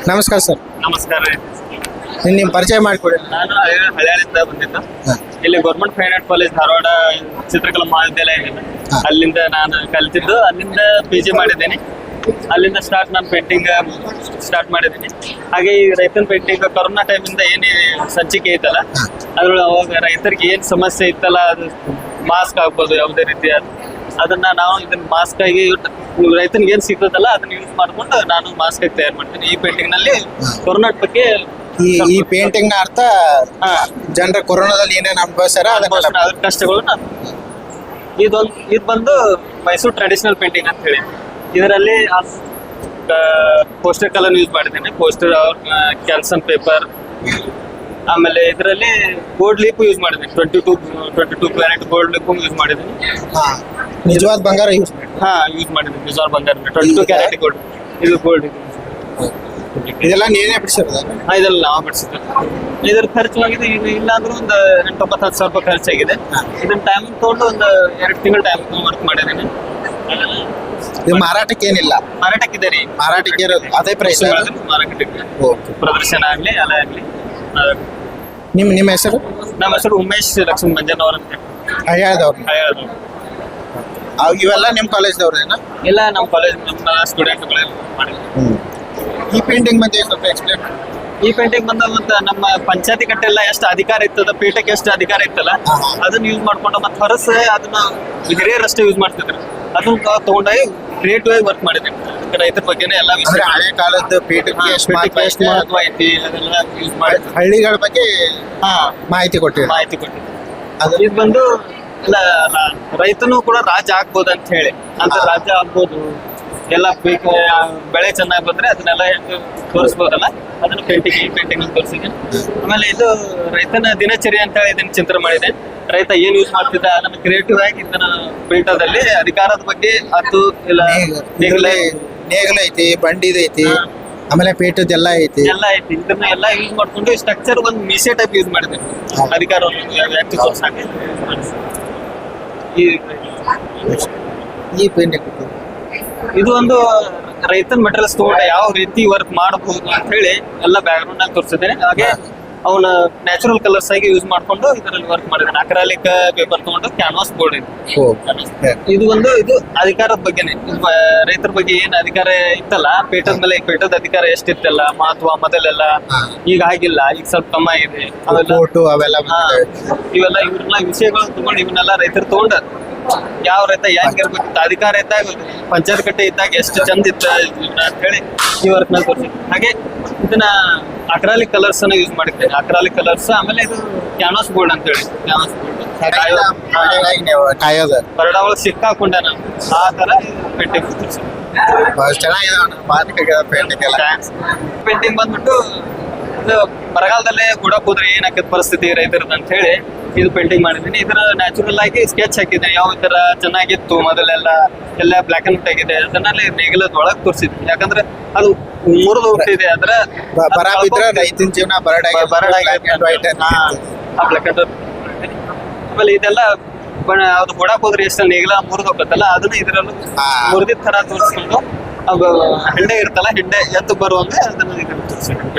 ನಮಸ್ಕಾರ ಸರ್. ನಮಸ್ಕಾರ ರೀ. ನಿಮ್ಮ ಪರಿಚಯ ಮಾಡಿಕೊಡಿ. ನಾನು ಹಳ್ಯಾಳಿಂದ ಬಂದಿದ್ದು. ಇಲ್ಲಿ government fine art college Dharwad ಚಿತ್ರಕಲಾ ಮಹಾವಿದ್ಯಾಲಯ ಇದೆ. ಅಲ್ಲಿಂದ ನಾನು ಕಲಿತಿದ್ದು, ಅಲ್ಲಿಂದ PG ಮಾಡಿದ್ದೇನೆ. ಅಲ್ಲಿಂದ ನಾನು ಪೇಂಟಿಂಗ್ ಸ್ಟಾರ್ಟ್ ಮಾಡಿದ್ದೀನಿ. ಹಾಗೆ ಈ ರೈತನ ಪೇಂಟಿಂಗ್ ಕೊರೋನಾ ಟೈಮಿಂದ ಏನೇ ಸಂಚಿಕೆ ಐತಲ್ಲ, ಅದ್ರೊಳಗೆ ಅವಾಗ ರೈತರಿಗೆ ಏನ್ ಸಮಸ್ಯೆ ಇತ್ತಲ್ಲ, ಅದು ಮಾಸ್ಕ್ ಆಗ್ಬೋದು ಯಾವುದೇ ರೀತಿಯ, ಅದನ್ನ ನಾವು ಇದನ್ನ ಮಾಸ್ಕ್ ಆಗಿ ರೈತನಿಗೆ ಏನ್ ಸಿಗ್ತದಲ್ಲ ಅದನ್ನ ಯೂಸ್ ಮಾಡ್ಕೊಂಡು ನಾನು ಮಾಸ್ಕ್ ಆಗಿ ತಯಾರು ಮಾಡ್ತೀನಿ. ಈ ಪೇಂಟಿಂಗ್ ನಲ್ಲಿ ಕೊರೋನಾ ಬಗ್ಗೆ ಈ ಪೇಂಟಿಂಗ್ ನ ಅರ್ಥ ಜನರ ಕೊರೋನಾದಲ್ಲಿ ಏನೇನು ಅನುಭವಿಸ್ಯಾರ ಅದ್ರ ಕಷ್ಟಗಳು ಇದು ಬಂದು ಮೈಸೂರು ಟ್ರೆಡಿಷನಲ್ ಪೇಂಟಿಂಗ್ ಅಂತ ಹೇಳಿ. ಇದರಲ್ಲಿ ಪೋಸ್ಟರ್ ಕಲರ್ ಯೂಸ್ ಮಾಡಿದ್ದೇನೆ. ಪೋಸ್ಟರ್ ಕ್ಯಾಲ್ಸನ್ ಪೇಪರ್, ಆಮೇಲೆ ಇದರಲ್ಲಿ ಗೋಲ್ಡ್ ಲೀಪ್ ಯೂಸ್ ಮಾಡಿದ್ದೀನಿ. 22 ಕ್ಯಾರೆಟ್ ಗೋಲ್ಡ್ ಲೀಪ್ ಯೂಸ್ ಮಾಡಿದ್ದೀನಿ. ನಿಜವಾದ ಬಂಗಾರ ಯೂಸ್ ಮಾಡಿದ್ದೀನಿ. ನಿಜವಾದ ಬಂಗಾರ 22 ಕ್ಯಾರೆಟ್ ಗೋಲ್ಡ್. ಇದು ಗೋಲ್ಡ್. ಇದೆಲ್ಲ ನೀನೇ ಬಿಡಿಸಿರೋದು? ಇದೆಲ್ಲ ನಾವು ಬಿಡಿಸಿದ್ದೆ. ಇದ್ರ ಖರ್ಚು ಆಗಿದೆ ಇಲ್ಲ ಅಂದ್ರೂ ಒಂದು 8,000-10,000 ರೂಪಾಯಿ ಖರ್ಚಾಗಿದೆ. ಇದನ್ನ ಟೈಮ್ ತಗೊಂಡು ಒಂದು 2 ತಿಂಗಳು ಟೈಮ್ ವರ್ಕ್ ಮಾಡಿದ್ದೀನಿ. ಇದು ಮಾರಾಟಕ್ಕೆ ಏನಿಲ್ಲ? ಮಾರಾಟಕ್ಕಿದೆ ರೀ. ಮಾರಾಟಕ್ಕೆ ಅದೇ ಪ್ರೈಸ್? ಮಾರಾಟಕ್ಕೆ ಪ್ರದರ್ಶನ ಆಗ್ಲಿ ಅಲ್ಲ ಆಗ್ಲಿ. ನಿಮ್ಮ ಹೆಸರು? ನಮ್ಮ ಹೆಸರು ಉಮೇಶ್ ಲಕ್ಷ್ಮೀ ಮಂಜನವರ್ ಅಂತ. ಹಳ್ಯಾಳದವ್ರು? ಇವೆಲ್ಲ ನಿಮ್ಮ ಕಾಲೇಜ್ದವ್ರೇನಾ? ಇಲ್ಲ, ನಮ್ಮ ಕಾಲೇಜ್ ನಮ್ಮ ಸ್ಟೂಡೆಂಟ್ಗಳೆಲ್ಲ ಮಾಡಿದ್ರು. ಈ ಪೇಂಟಿಂಗ್ ಬಗ್ಗೆ ಸ್ವಲ್ಪ ಎಕ್ಸ್ಪ್ಲೇನ್ ಮಾಡಿ. ಈ ಪೇಂಟಿಂಗ್ ಬಂದ ಮತ್ತೆ ನಮ್ಮ ಪಂಚಾಯತಿ ಕಟ್ಟೆಲ್ಲ ಎಷ್ಟು ಅಧಿಕಾರ ಇರ್ತದ, ಪೀಠಕ್ಕೆ ಎಷ್ಟು ಅಧಿಕಾರ ಇತ್ತಲ್ಲ, ಅದನ್ನ ಯೂಸ್ ಮಾಡ್ಕೊಂಡು ಮತ್ತೆ ಹೊರಸ ಅದನ್ನ ಹಿರಿಯರಷ್ಟೇ ಯೂಸ್ ಮಾಡ್ತಿದ್ರು. ಅದನ್ನ ತಗೊಂಡಾಗಿ ಕ್ರಿಯೇಟಿವ್ ಆಗಿ ವರ್ಕ್ ಮಾಡಿದ್ದೀನಿ. ರೈತರ ಬಗ್ಗೆನೇ ಎಲ್ಲ ವಿಷಯ, ಹಳೆ ಕಾಲದ ಪೀಠಕ್ಕೆ ಎಷ್ಟು ಮಹತ್ವ ಐತಿ ಅದೆಲ್ಲ ಯೂಸ್ ಮಾಡಿ ಹಳ್ಳಿಗಳ ಬಗ್ಗೆ ಮಾಹಿತಿ ಕೊಟ್ಟಿವಿ. ಇದು ಬಂದು ರೈತನು ಕೂಡ ರಾಜ ಆಗ್ಬೋದು ಅಂತ ಹೇಳಿ, ಅಂತ ರಾಜ ಆಗ್ಬೋದು. ಎಲ್ಲ ಬೆಳೆ ಚೆನ್ನಾಗಿ ಬಂದ್ರೆ ಅದನ್ನೆಲ್ಲ ತೋರಿಸ್ಬೋದಲ್ಲ, ಅದನ್ನ ಪೇಂಟಿಂಗ್ ತೋರಿಸಿದೆ. ಆಮೇಲೆ ಇದು ರೈತನ ದಿನಚರಿ ಅಂತ ಹೇಳಿ ಇದನ್ನ ಚಿತ್ರ ಮಾಡಿದೆ. ರೈತ ಏನ್ ಯೂಸ್ ಮಾಡ್ತಿದ್ದ ಅದನ್ನ ಕ್ರಿಯೇಟಿವ್ ಆಗಿ ಇದನ್ನ ಪೀಠದಲ್ಲಿ ಅಧಿಕಾರದ ಬಗ್ಗೆ ಅದು ಇಲ್ಲ, ನೇಗಲ ಐತಿ, ಬಂಡಿದ ಐತಿ, ಆಮೇಲೆ ಪೇಟದೆಲ್ಲ ಐತಿ. ಇದನ್ನ ಎಲ್ಲ ಯೂಸ್ ಮಾಡ್ಕೊಂಡು ಸ್ಟ್ರಕ್ಚರ್ ಒಂದು ಮೀಸೆ ಟೈಪ್ ಯೂಸ್ ಮಾಡಿದೆ. ಅಧಿಕಾರವನ್ನು ವ್ಯಕ್ತಿ ತೋರ್ಸಾಕ ಈ ಪೇಂಟಿಂಗ್ ಇದು ಒಂದು ರೈತನ ಮೆಟೀರಿಯಲ್ಸ್ ತಗೊಂಡು ಯಾವ ರೀತಿ ವರ್ಕ್ ಮಾಡಬಹುದು ಅಂತ ಹೇಳಿ ಎಲ್ಲ ಬ್ಯಾಕ್ ಗ್ರೌಂಡ್ ಅಲ್ಲಿ ತೋರಿಸಿದ್ದೇನೆ. ಹಾಗೆ ಅವನ ನ್ಯಾಚುರಲ್ ಕಲರ್ಸ್ ಆಗಿ ಯೂಸ್ ಮಾಡ್ಕೊಂಡು ಇದರಲ್ಲಿ ವರ್ಕ್ ಮಾಡಿದ್ದೇನೆ. ಅಕ್ರಾಲಿಕ್ ಪೇಪರ್ ತಗೊಂಡು ಕ್ಯಾನ್ವಾಸ್ ಬೋರ್ಡ್ ಇದೆ. ಇದು ಅಧಿಕಾರದ ಬಗ್ಗೆನೆ, ರೈತರ ಬಗ್ಗೆ ಏನ್ ಅಧಿಕಾರ ಇತ್ತಲ್ಲ, ಪೇಟದ ಮೇಲೆ ಪೇಟದ ಅಧಿಕಾರ ಎಷ್ಟಿತ್ತಲ್ಲ, ಮಹತ್ವ ಮೊದಲೆಲ್ಲ, ಈಗ ಆಗಿಲ್ಲ, ಈಗ ಸ್ವಲ್ಪ ಕಮ್ಮಿ ಆಗಿದೆ. ಇವೆಲ್ಲ ಇವ್ರೆಲ್ಲ ವಿಷಯಗಳು ತಗೊಂಡು ಇವನ್ನೆಲ್ಲ ರೈತರು ತಗೊಂಡ ಯಾವ ರೈತ ಹೆಂಗ್ ಇರ್ಬೇಕಿತ್ತು, ಅಧಿಕಾರ ಇದ್ದಾಗ ಪಂಚಾಯತ್ ಕಟ್ಟೆ ಇದ್ದಾಗ ಎಷ್ಟು ಚಂದ ಇತ್ತು ಅಂತ ಹೇಳಿ ಈ ವರ್ಕ್ ನಲ್ಲಿ ತೋರಿಸಿ. ಹಾಗೆ ಇದನ್ನ ಅಕ್ರಾಲಿಕ್ ಕಲರ್ಸ್ ಅನ್ನ ಯೂಸ್ ಮಾಡಿದ್ದೇನೆ. ಅಕ್ರಾಲಿಕ್ ಕಲರ್ಸ್, ಆಮೇಲೆ ಇದು ಕ್ಯಾನ್ವಾಸ್ ಬೋರ್ಡ್ ಅಂತ ಹೇಳಿ, ಕ್ಯಾನ್ವಾಸ್ ಬೋರ್ಡ್ ಬರಡ ಒಳಗೆ ಸಿಕ್ಕಾಕೊಂಡ ನಾನು ಆ ತರ ಪೇಂಟಿಂಗ್ ಪೇಂಟಿಂಗ್ ಬಂದ್ಬಿಟ್ಟು ಇದು ಬರಗಾಲದಲ್ಲೇ ಗುಡಕ್ ಹೋದ್ರೆ ಏನಾಕತ್ ಪರಿಸ್ಥಿತಿ ರೈತರದ್ದು ಅಂತ ಹೇಳಿ ಇದು ಪೇಂಟಿಂಗ್ ಮಾಡಿದ್ದೀನಿ. ಇದರ ನ್ಯಾಚುರಲ್ ಆಗಿ ಸ್ಕೆಚ್ ಹಾಕಿದ್ದೀನಿ. ಯಾವ ತರ ಚೆನ್ನಾಗಿತ್ತು ಮೊದಲೆಲ್ಲ, ಎಲ್ಲ ಬ್ಲಾಕ್ ಅಂಡ್ ವೈಟ್ ಆಗಿದೆ. ಅದನ್ನಲ್ಲಿ ನೇಗಿಲದ ಒಳಗೆ ತೋರಿಸಿದ್ವಿ. ಯಾಕಂದ್ರೆ ಅದು ಮುರಿದು ಹೋಗ್ತಿದೆ. ಅದ್ರ ರೈತನ ಜೀವನ ಆಮೇಲೆ ಇದೆಲ್ಲ ಅದು ಗುಡಕ್ ಹೋದ್ರೆ ಎಷ್ಟು ನೇಗಿಲ ಮುರಿದು ಹೋಗತ್ತಲ್ಲ, ಅದನ್ನ ಇದರಲ್ಲೂ ಮುರಿದಿದ ತರ ತೋರಿಸ್ಕೊಂಡು ಹೆಂಡೆ ಇರ್ತಲ್ಲ, ಹೆಂಡೆ ಎದ್ದು ಬರುವಂಗೆ ಅದನ್ನ ಇದನ್ನ ತೋರಿಸಿದ್ವಿ.